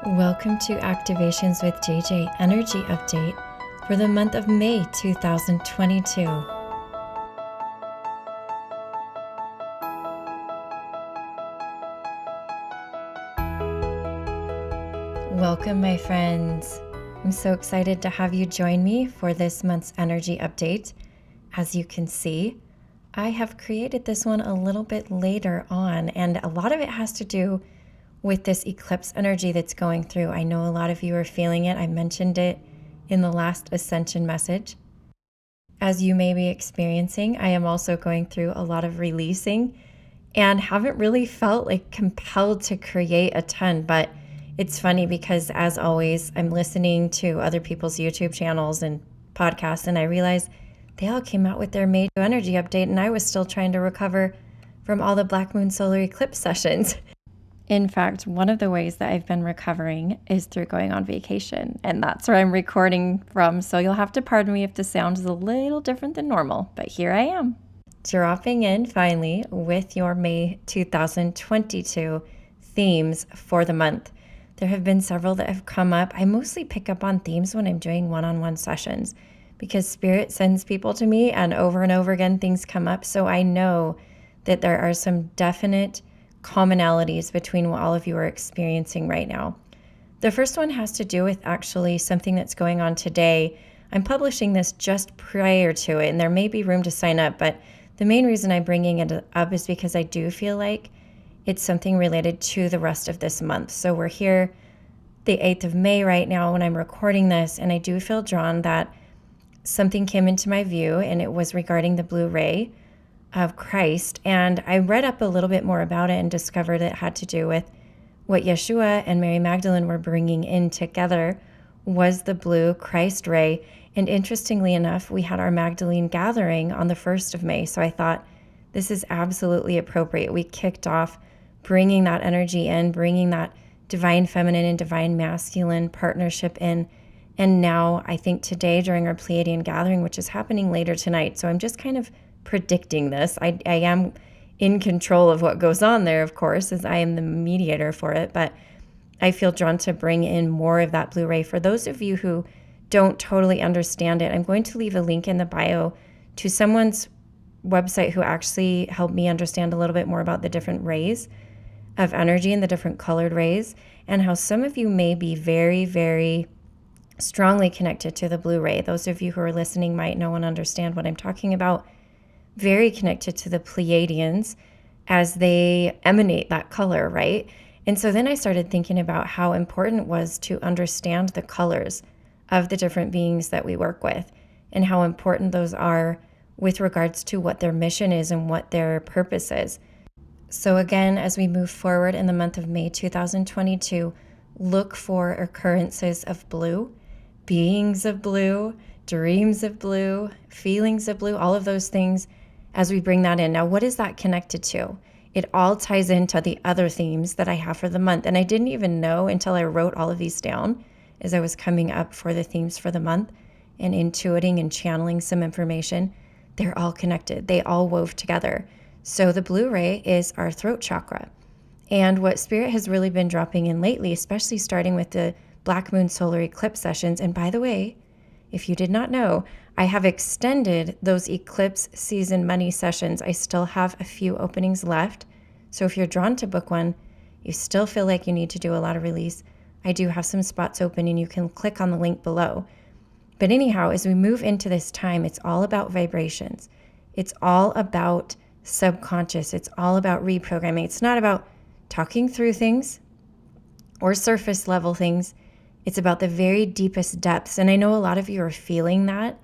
Welcome to Activations with JJ Energy Update for the month of May 2022. Welcome, my friends. I'm so excited to have you join me for this month's energy update. As you can see, I have created this one a little bit later on, and a lot of it has to do with this eclipse energy that's going through. I know a lot of you are feeling it. I mentioned it in the last ascension message. As you may be experiencing, I am also going through a lot of releasing and haven't really felt like compelled to create a ton. But it's funny because, as always, I'm listening to other people's YouTube channels and podcasts, and I realize they all came out with their May energy update, and I was still trying to recover from all the black moon solar eclipse sessions. In fact, one of the ways that I've been recovering is through going on vacation, and that's where I'm recording from, so you'll have to pardon me if the sound is a little different than normal, but here I am. Dropping in finally with your May 2022 themes for the month. There have been several that have come up. I mostly pick up on themes when I'm doing one-on-one sessions because Spirit sends people to me, and over again things come up, so I know that there are some definite commonalities between what all of you are experiencing right now. The first one has to do with actually something that's going on today. I'm publishing this just prior to it, and there may be room to sign up, but the main reason I'm bringing it up is because I do feel like it's something related to the rest of this month. So we're here the 8th of May right now when I'm recording this, and I do feel drawn that something came into my view, and it was regarding the blue ray of Christ. And I read up a little bit more about it and discovered it had to do with what Yeshua and Mary Magdalene were bringing in together was the blue Christ ray. And interestingly enough, we had our Magdalene gathering on the 1st of May. So I thought this is absolutely appropriate. We kicked off bringing that energy in, bringing that divine feminine and divine masculine partnership in. And now I think today during our Pleiadian gathering, which is happening later tonight, so I'm just kind of predicting this. I am in control of what goes on there, of course, as I am the mediator for it, but I feel drawn to bring in more of that blue ray. For those of you who don't totally understand it, I'm going to leave a link in the bio to someone's website who actually helped me understand a little bit more about the different rays of energy and the different colored rays, and how some of you may be very, very strongly connected to the blue ray. Those of you who are listening might know and understand what I'm talking about. Very connected to the Pleiadians as they emanate that color, right? And so then I started thinking about how important it was to understand the colors of the different beings that we work with and how important those are with regards to what their mission is and what their purpose is. So again, as we move forward in the month of May 2022, look for occurrences of blue, beings of blue, dreams of blue, feelings of blue, all of those things as we bring that in. Now, what is that connected to? It all ties into the other themes that I have for the month. And I didn't even know until I wrote all of these down as I was coming up for the themes for the month and intuiting and channeling some information. They're all connected. They all wove together. So the blue ray is our throat chakra. And what Spirit has really been dropping in lately, especially starting with the black moon solar eclipse sessions. And by the way, if you did not know, I have extended those eclipse season money sessions. I still have a few openings left. So if you're drawn to book one, you still feel like you need to do a lot of release, I do have some spots open and you can click on the link below. But anyhow, as we move into this time, it's all about vibrations. It's all about subconscious. It's all about reprogramming. It's not about talking through things or surface level things. It's about the very deepest depths. And I know a lot of you are feeling that.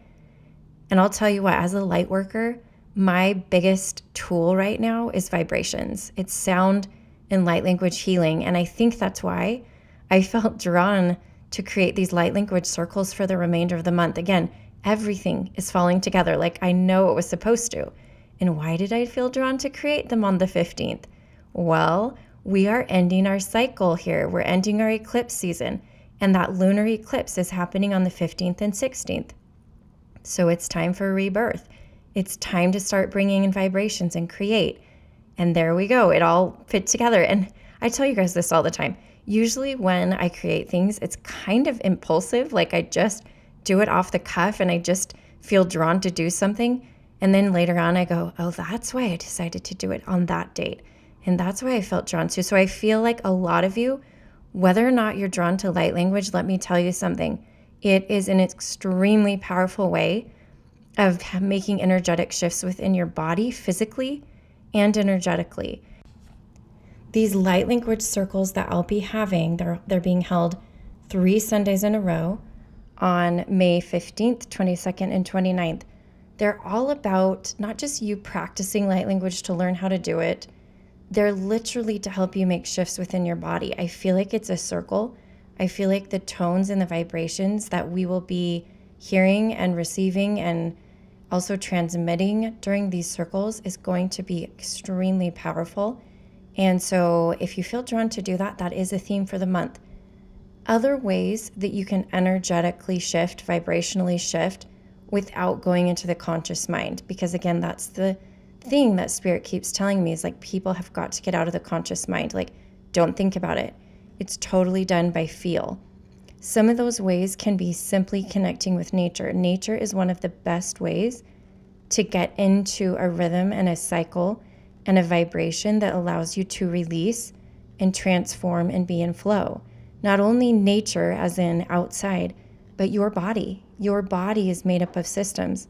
And I'll tell you what, as a light worker, my biggest tool right now is vibrations. It's sound and light language healing. And I think that's why I felt drawn to create these light language circles for the remainder of the month. Again, everything is falling together like I know it was supposed to. And why did I feel drawn to create them on the 15th? Well, we are ending our cycle here. We're ending our eclipse season. And that lunar eclipse is happening on the 15th and 16th. So it's time for rebirth. It's time to start bringing in vibrations and create. And there we go. It all fit together. And I tell you guys this all the time. Usually when I create things, it's kind of impulsive. Like I just do it off the cuff and I just feel drawn to do something. And then later on I go, oh, that's why I decided to do it on that date. And that's why I felt drawn to. So I feel like a lot of you, whether or not you're drawn to light language, let me tell you something. It is an extremely powerful way of making energetic shifts within your body, physically and energetically. These light language circles that I'll be having, they're being held 3 Sundays in a row on May 15th, 22nd, and 29th. They're all about not just you practicing light language to learn how to do it. They're literally to help you make shifts within your body. I feel like it's a circle. I feel like the tones and the vibrations that we will be hearing and receiving and also transmitting during these circles is going to be extremely powerful. And so if you feel drawn to do that, that is a theme for the month. Other ways that you can energetically shift, vibrationally shift without going into the conscious mind, because again, that's the thing that Spirit keeps telling me is like people have got to get out of the conscious mind. Like, don't think about it. It's totally done by feel. Some of those ways can be simply connecting with nature. Nature is one of the best ways to get into a rhythm and a cycle and a vibration that allows you to release and transform and be in flow. Not only nature as in outside, but your body. Your body is made up of systems.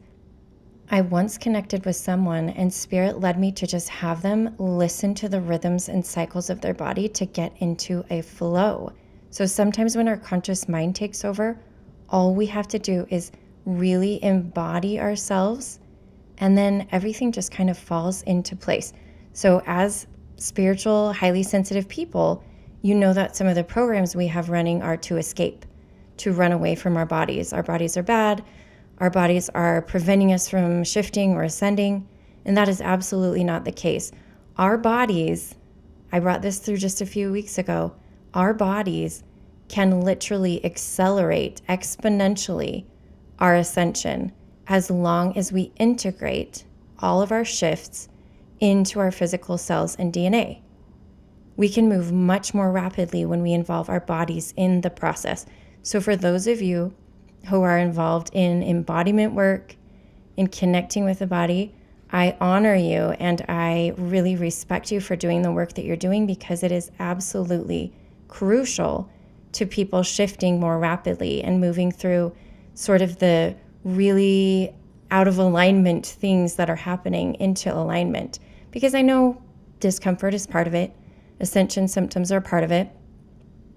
I once connected with someone and Spirit led me to just have them listen to the rhythms and cycles of their body to get into a flow. So sometimes when our conscious mind takes over, all we have to do is really embody ourselves, and then everything just kind of falls into place. So as spiritual, highly sensitive people, you know that some of the programs we have running are to escape, to run away from our bodies. Our bodies are bad. Our bodies are preventing us from shifting or ascending, and that is absolutely not the case. Our bodies, I brought this through just a few weeks ago, our bodies can literally accelerate exponentially our ascension as long as we integrate all of our shifts into our physical cells and DNA. We can move much more rapidly when we involve our bodies in the process. So for those of you who are involved in embodiment work, in connecting with the body, I honor you and I really respect you for doing the work that you're doing, because it is absolutely crucial to people shifting more rapidly and moving through sort of the really out of alignment things that are happening into alignment. Because I know discomfort is part of it, ascension symptoms are part of it,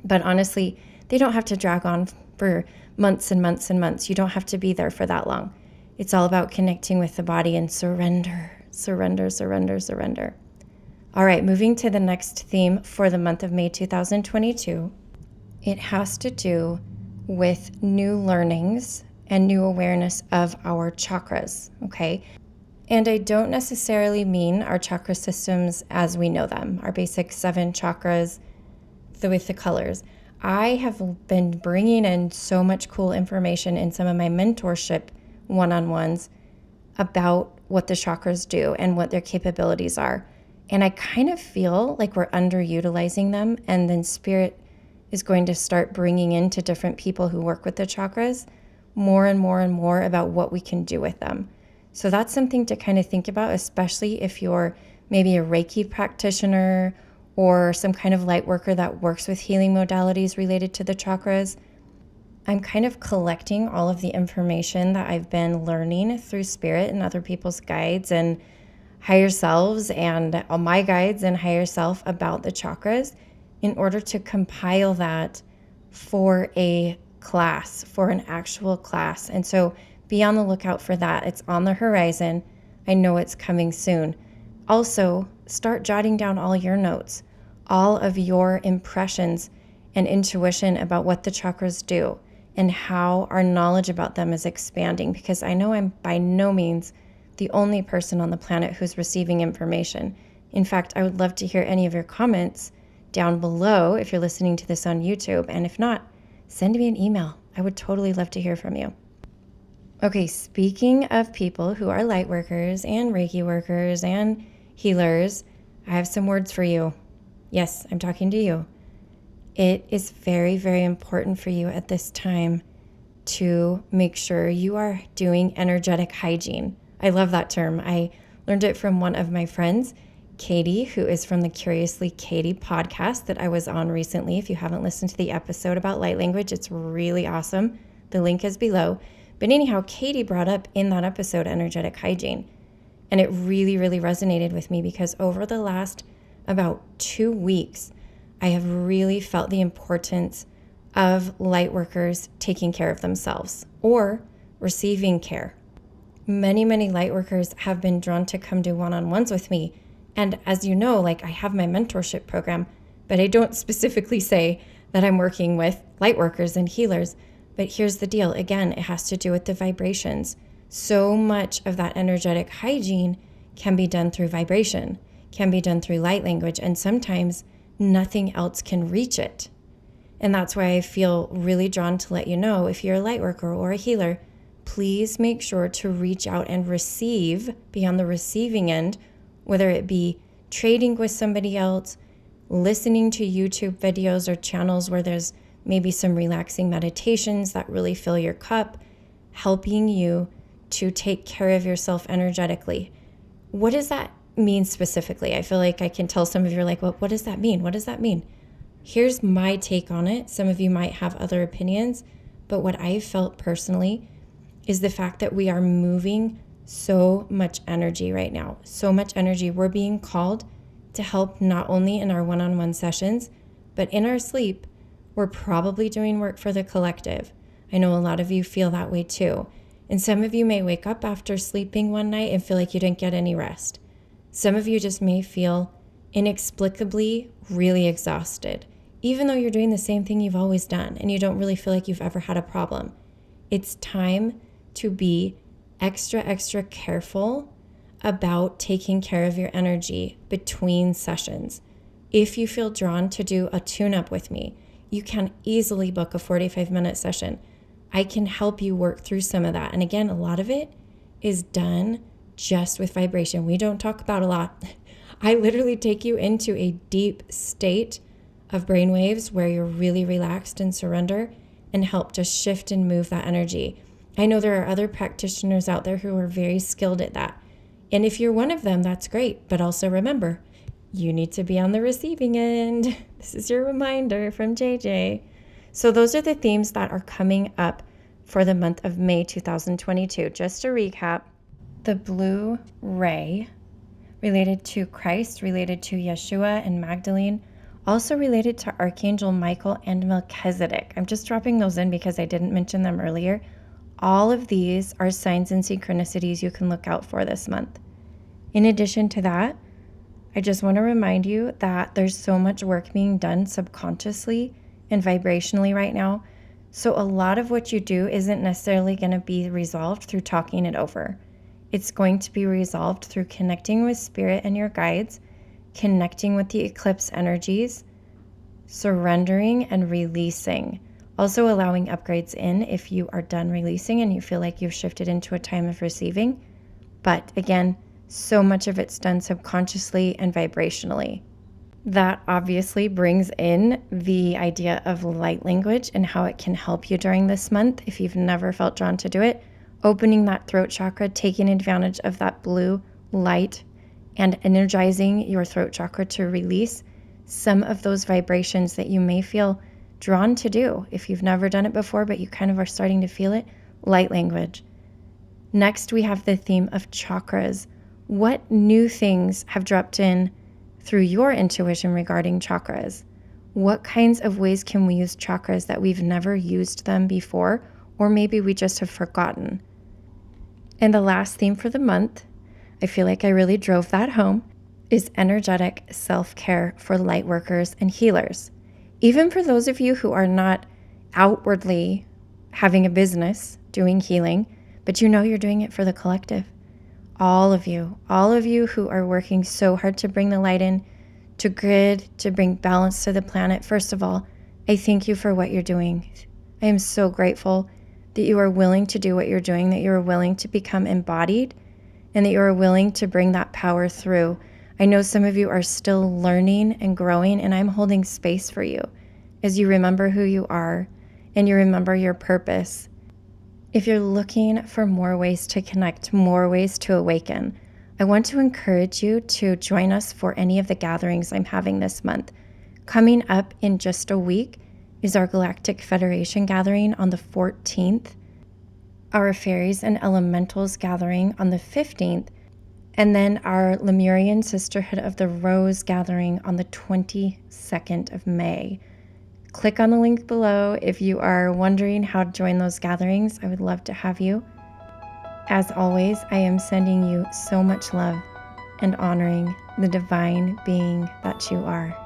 but honestly, they don't have to drag on for months and months and months. You don't have to be there for that long. It's all about connecting with the body and surrender, surrender, surrender, surrender. All right, moving to the next theme for the month of May 2022. It has to do with new learnings and new awareness of our chakras, okay? And I don't necessarily mean our chakra systems as we know them, our basic 7 chakras with the colors. I have been bringing in so much cool information in some of my mentorship one-on-ones about what the chakras do and what their capabilities are. And I kind of feel like we're underutilizing them, and then Spirit is going to start bringing into different people who work with the chakras more and more and more about what we can do with them. So that's something to kind of think about, especially if you're maybe a Reiki practitioner or some kind of light worker that works with healing modalities related to the chakras. I'm kind of collecting all of the information that I've been learning through Spirit and other people's guides and higher selves and all my guides and higher self about the chakras in order to compile that for a class, for an actual class. And so be on the lookout for that. It's on the horizon. I know it's coming soon. Also, start jotting down all your notes, all of your impressions and intuition about what the chakras do and how our knowledge about them is expanding, because I know I'm by no means the only person on the planet who's receiving information. In fact, I would love to hear any of your comments down below if you're listening to this on YouTube. And if not, send me an email. I would totally love to hear from you. Okay, speaking of people who are light workers and Reiki workers and healers, I have some words for you. Yes, I'm talking to you. it is very, very important for you at this time to make sure you are doing energetic hygiene. I love that term. I learned it from one of my friends, Katy, who is from the Curiously Katy podcast that I was on recently. If you haven't listened to the episode about light language, it's really awesome. The link is below. But anyhow, Katy brought up in that episode energetic hygiene. And it really, really resonated with me because over the last about 2 weeks, I have really felt the importance of light workers taking care of themselves or receiving care. Many, many light workers have been drawn to come do one-on-ones with me. And as you know, I have my mentorship program, but I don't specifically say that I'm working with light workers and healers. But here's the deal. Again, it has to do with the vibrations. So much of that energetic hygiene can be done through vibration, can be done through light language, and sometimes nothing else can reach it. And that's why I feel really drawn to let you know, if you're a light worker or a healer, please make sure to reach out and receive, be on the receiving end, whether it be trading with somebody else, listening to YouTube videos or channels where there's maybe some relaxing meditations that really fill your cup, helping you to take care of yourself energetically. What does that mean specifically? I feel like I can tell some of you are like, well, what does that mean? What does that mean? Here's my take on it. Some of you might have other opinions, but what I've felt personally is the fact that we are moving so much energy right now. So much energy. We're being called to help not only in our one-on-one sessions, but in our sleep. We're probably doing work for the collective. I know a lot of you feel that way too. And some of you may wake up after sleeping one night and feel like you didn't get any rest. Some of you just may feel inexplicably really exhausted, even though you're doing the same thing you've always done and you don't really feel like you've ever had a problem. It's time to be extra careful about taking care of your energy between sessions. If you feel drawn to do a tune-up with me, you can easily book a 45-minute session. I can help you work through some of that. And again, a lot of it is done just with vibration. We don't talk about a lot. I literally take you into a deep state of brainwaves where you're really relaxed and surrender and help to shift and move that energy. I know there are other practitioners out there who are very skilled at that. And if you're one of them, that's great. But also remember, you need to be on the receiving end. This is your reminder from JJ. So those are the themes that are coming up for the month of May 2022. Just to recap, the blue ray related to Christ, related to Yeshua and Magdalene, also related to Archangel Michael and Melchizedek. I'm just dropping those in because I didn't mention them earlier. All of these are signs and synchronicities you can look out for this month. In addition to that, I just want to remind you that there's so much work being done subconsciously and vibrationally right now. So a lot of what you do isn't necessarily going to be resolved through talking it over. It's going to be resolved through connecting with spirit and your guides, connecting with the eclipse energies, surrendering and releasing. Also allowing upgrades in if you are done releasing and you feel like you've shifted into a time of receiving. But again, so much of it's done subconsciously and vibrationally. That obviously brings in the idea of light language and how it can help you during this month if you've never felt drawn to do it. Opening that throat chakra, taking advantage of that blue light and energizing your throat chakra to release some of those vibrations that you may feel drawn to do. If you've never done it before, but you kind of are starting to feel it, light language. Next, we have the theme of chakras. What new things have dropped in through your intuition regarding chakras? What kinds of ways can we use chakras that we've never used them before, or maybe we just have forgotten? And the last theme for the month, I feel like I really drove that home, is energetic self-care for light workers and healers. Even for those of you who are not outwardly having a business doing healing, but you know you're doing it for the collective. All of you who are working so hard to bring the light in, to grid, to bring balance to the planet. First of all, I thank you for what you're doing. I am so grateful that you are willing to do what you're doing, that you are willing to become embodied, and that you are willing to bring that power through. I know some of you are still learning and growing, and I'm holding space for you. as you remember who you are and you remember your purpose. If you're looking for more ways to connect, more ways to awaken, I want to encourage you to join us for any of the gatherings I'm having this month. Coming up in just a week is our Galactic Federation gathering on the 14th, our Fairies and Elementals gathering on the 15th, and then our Lemurian Sisterhood of the Rose gathering on the 22nd of May. Click on the link below if you are wondering how to join those gatherings. I would love to have you. As always, I am sending you so much love and honoring the divine being that you are.